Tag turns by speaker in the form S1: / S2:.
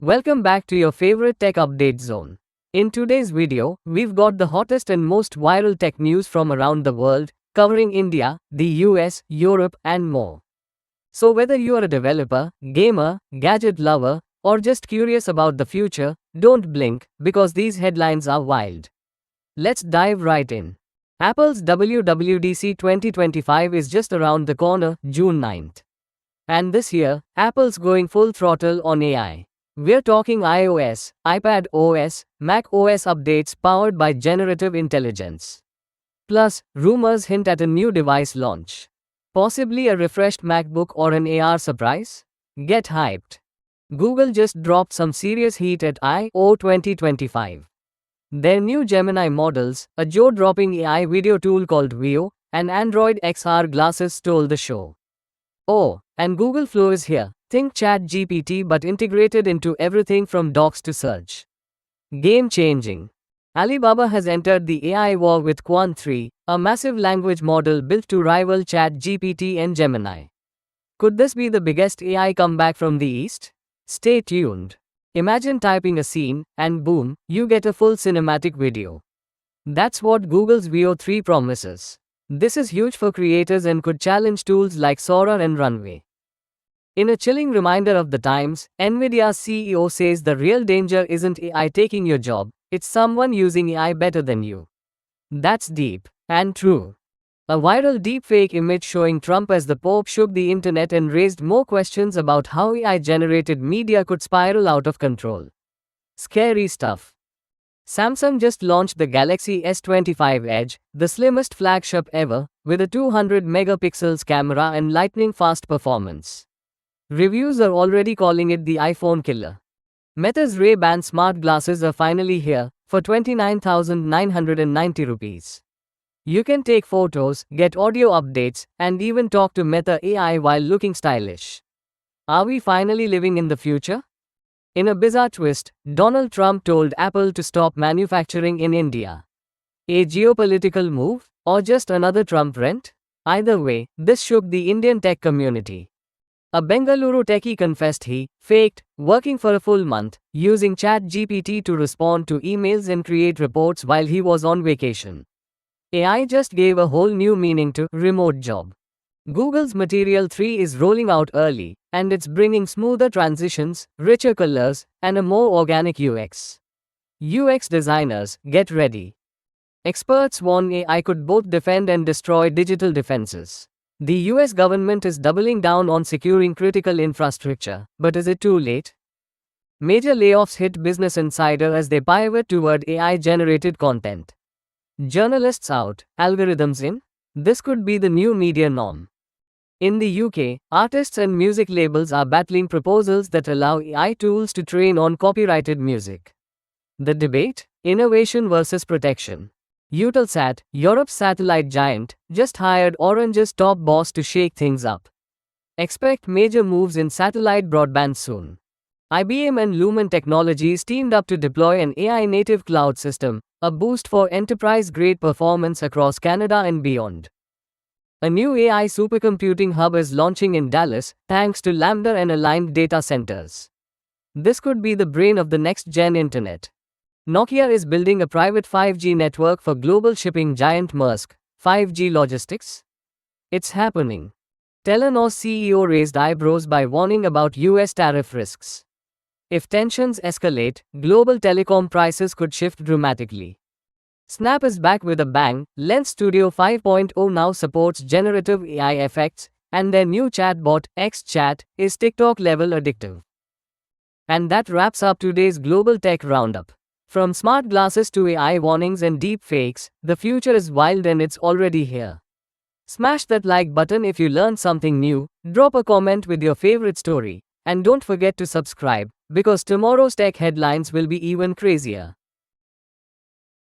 S1: Welcome back to your favorite tech update zone. In today's video, we've got the hottest and most viral tech news from around the world, covering India, the US, Europe, and more. So, whether you are a developer, gamer, gadget lover, or just curious about the future, don't blink, because these headlines are wild. Let's dive right in. Apple's WWDC 2025 is just around the corner, June 9th. And this year, Apple's going full throttle on AI. We're talking iOS, iPad OS, Mac OS updates powered by generative intelligence. Plus, rumors hint at a new device launch. Possibly a refreshed MacBook or an AR surprise? Get hyped. Google just dropped some serious heat at I/O 2025. Their new Gemini models, a jaw-dropping AI video tool called Veo, and Android XR glasses stole the show. Oh, and Google Flow is here. Think ChatGPT but integrated into everything from docs to search. Game changing. Alibaba has entered the AI war with Qwen 3, a massive language model built to rival ChatGPT and Gemini. Could this be the biggest AI comeback from the East? Stay tuned. Imagine typing a scene, and boom, you get a full cinematic video. That's what Google's Veo 3 promises. This is huge for creators and could challenge tools like Sora and Runway. In a chilling reminder of the times, NVIDIA's CEO says the real danger isn't AI taking your job, it's someone using AI better than you. That's deep and true. A viral deepfake image showing Trump as the Pope shook the internet and raised more questions about how AI-generated media could spiral out of control. Scary stuff. Samsung just launched the Galaxy S25 Edge, the slimmest flagship ever, with a 200 megapixels camera and lightning-fast performance. Reviews are already calling it the iPhone killer. Meta's Ray-Ban smart glasses are finally here, for 29,990 rupees. You can take photos, get audio updates, and even talk to Meta AI while looking stylish. Are we finally living in the future? In a bizarre twist, Donald Trump told Apple to stop manufacturing in India. A geopolitical move, or just another Trump rant? Either way, this shook the Indian tech community. A Bengaluru techie confessed he faked working for a full month, using ChatGPT to respond to emails and create reports while he was on vacation. AI just gave a whole new meaning to remote job. Google's Material 3 is rolling out early, and it's bringing smoother transitions, richer colors, and a more organic UX. UX designers, get ready. Experts warn AI could both defend and destroy digital defenses. The US government is doubling down on securing critical infrastructure, but is it too late? Major layoffs hit Business Insider as they pivot toward AI-generated content. Journalists out, algorithms in? This could be the new media norm. In the UK, artists and music labels are battling proposals that allow AI tools to train on copyrighted music. The debate? Innovation versus protection. Eutelsat, Europe's satellite giant, just hired Orange's top boss to shake things up. Expect major moves in satellite broadband soon. IBM and Lumen Technologies teamed up to deploy an AI-native cloud system, a boost for enterprise-grade performance across Canada and beyond. A new AI supercomputing hub is launching in Dallas, thanks to Lambda and aligned data centers. This could be the brain of the next-gen internet. Nokia is building a private 5G network for global shipping giant Maersk. 5G logistics? It's happening. Telenor's CEO raised eyebrows by warning about US tariff risks. If tensions escalate, global telecom prices could shift dramatically. Snap is back with a bang. Lens Studio 5.0 now supports generative AI effects, and their new chatbot, XChat, is TikTok-level addictive. And that wraps up today's Global Tech Roundup. From smart glasses to AI warnings and deep fakes, the future is wild and it's already here. Smash that like button if you learned something new, drop a comment with your favorite story, and don't forget to subscribe, because tomorrow's tech headlines will be even crazier.